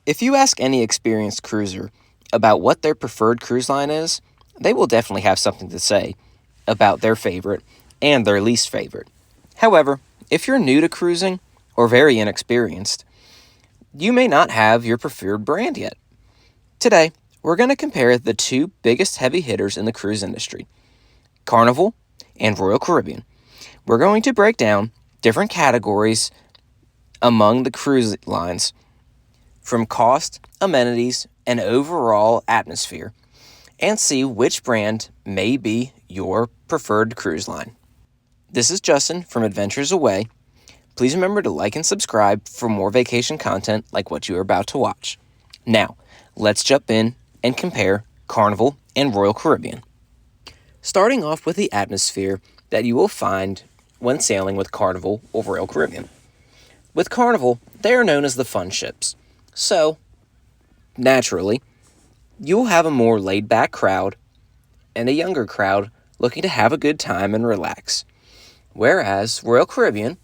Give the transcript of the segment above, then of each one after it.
If you ask any experienced cruiser about what their preferred cruise line is, they will definitely have something to say about their favorite and their least favorite. However, if you're new to cruising or very inexperienced, you may not have your preferred brand yet. Today, we're going to compare the two biggest heavy hitters in the cruise industry, Carnival and Royal Caribbean. We're going to break down different categories among the cruise lines, from cost, amenities, and overall atmosphere, and see which brand may be your preferred cruise line. This is Justin from Adventures Away. Please remember to like and subscribe for more vacation content like what you are about to watch. Now, let's jump in and compare Carnival and Royal Caribbean. Starting off with the atmosphere that you will find when sailing with Carnival or Royal Caribbean. With Carnival, they are known as the fun ships. So, naturally, you'll have a more laid-back crowd and a younger crowd looking to have a good time and relax. Whereas Royal Caribbean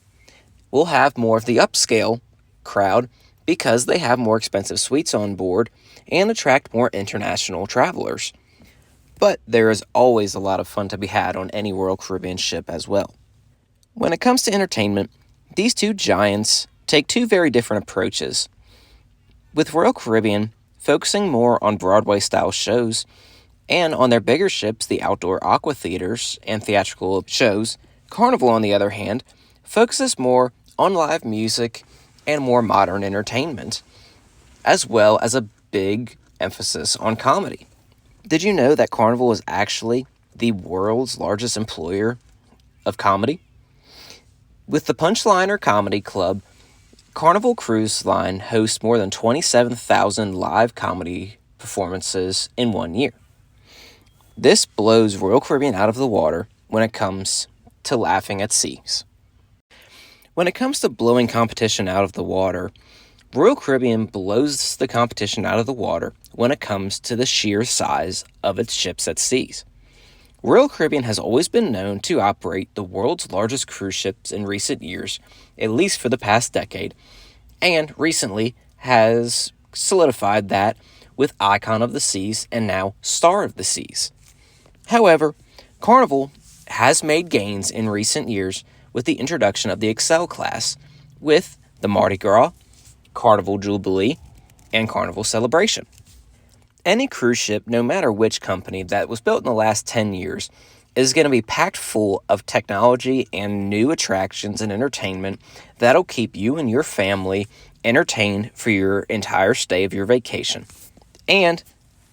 will have more of the upscale crowd because they have more expensive suites on board and attract more international travelers. But there is always a lot of fun to be had on any Royal Caribbean ship as well. When it comes to entertainment, these two giants take two very different approaches. With Royal Caribbean focusing more on Broadway-style shows, and on their bigger ships, the outdoor aqua theaters and theatrical shows, Carnival, on the other hand, focuses more on live music and more modern entertainment, as well as a big emphasis on comedy. Did you know that Carnival is actually the world's largest employer of comedy? With the Punchliner Comedy Club, Carnival Cruise Line hosts more than 27,000 live comedy performances in 1 year. This blows Royal Caribbean out of the water when it comes to laughing at seas. When it comes to blowing competition out of the water, Royal Caribbean blows the competition out of the water when it comes to the sheer size of its ships at seas. Royal Caribbean has always been known to operate the world's largest cruise ships in recent years, at least for the past decade, and recently has solidified that with Icon of the Seas and now Star of the Seas. However, Carnival has made gains in recent years with the introduction of the Excel class, with the Mardi Gras, Carnival Jubilee, and Carnival Celebration. Any cruise ship, no matter which company, that was built in the last 10 years is going to be packed full of technology and new attractions and entertainment that'll keep you and your family entertained for your entire stay of your vacation. And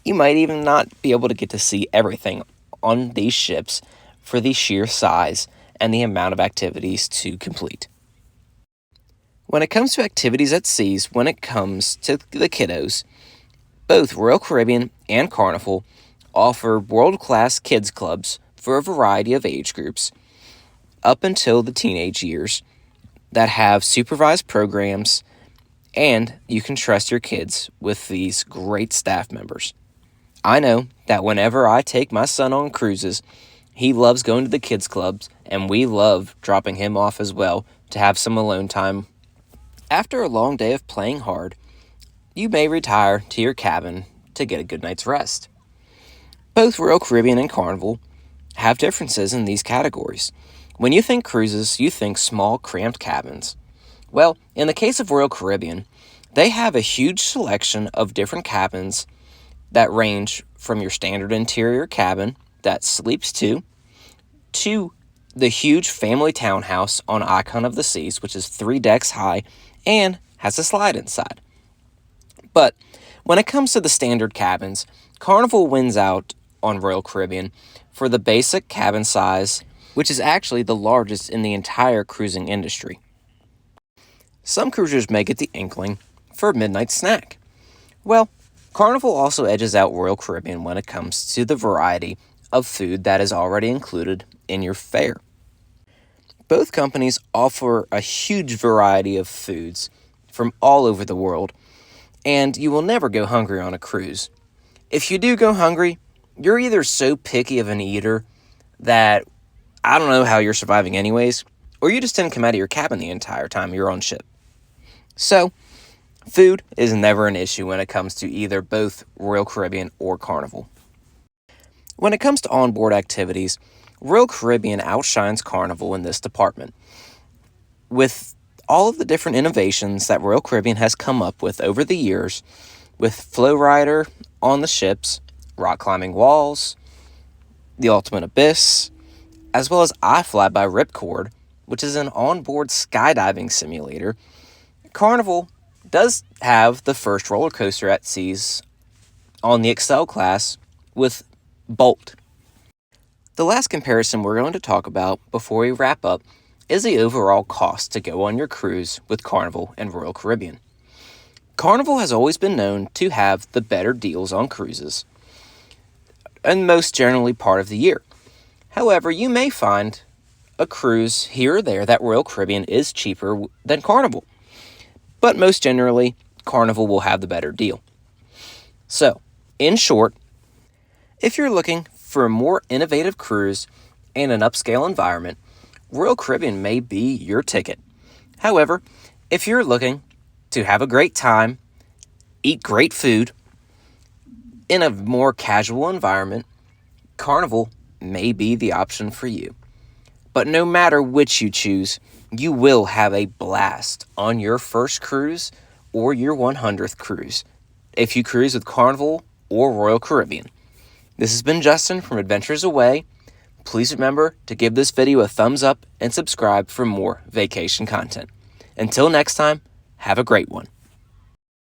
you might even not be able to get to see everything on these ships for the sheer size and the amount of activities to complete. When it comes to activities at seas, when it comes to the kiddos, both Royal Caribbean and Carnival offer world-class kids clubs for a variety of age groups up until the teenage years that have supervised programs, and you can trust your kids with these great staff members. I know that whenever I take my son on cruises, he loves going to the kids clubs, and we love dropping him off as well to have some alone time. After a long day of playing hard, you may retire to your cabin to get a good night's rest. Both Royal Caribbean and Carnival have differences in these categories. When you think cruises, you think small, cramped cabins. Well, in the case of Royal Caribbean, they have a huge selection of different cabins that range from your standard interior cabin that sleeps two, to the huge family townhouse on Icon of the Seas, which is 3 decks high and has a slide inside. But when it comes to the standard cabins, Carnival wins out on Royal Caribbean for the basic cabin size, which is actually the largest in the entire cruising industry. Some cruisers may get the inkling for a midnight snack. Well, Carnival also edges out Royal Caribbean when it comes to the variety of food that is already included in your fare. Both companies offer a huge variety of foods from all over the world, and you will never go hungry on a cruise. If you do go hungry, you're either so picky of an eater that I don't know how you're surviving anyways, or you just didn't come out of your cabin the entire time you're on ship. So, Food is never an issue when it comes to either both Royal Caribbean or Carnival. When it comes to onboard activities, Royal Caribbean outshines Carnival in this department. With all of the different innovations that Royal Caribbean has come up with over the years, with Flow Rider on the ships, rock climbing walls, the Ultimate Abyss, as well as iFly by Ripcord, which is an onboard skydiving simulator, Carnival does have the first roller coaster at seas on the Excel class with Bolt. The last comparison we're going to talk about before we wrap up is the overall cost to go on your cruise with Carnival and Royal Caribbean. Carnival has always been known to have the better deals on cruises, and most generally part of the year. However, you may find a cruise here or there that Royal Caribbean is cheaper than Carnival, but most generally, Carnival will have the better deal. So, in short, if you're looking for a more innovative cruise and an upscale environment, Royal Caribbean may be your ticket. However, if you're looking to have a great time, eat great food, in a more casual environment, Carnival may be the option for you. But no matter which you choose, you will have a blast on your first cruise or your 100th cruise if you cruise with Carnival or Royal Caribbean. This has been Justin from Adventures Away. Please remember to give this video a thumbs up and subscribe for more vacation content. Until next time, have a great one.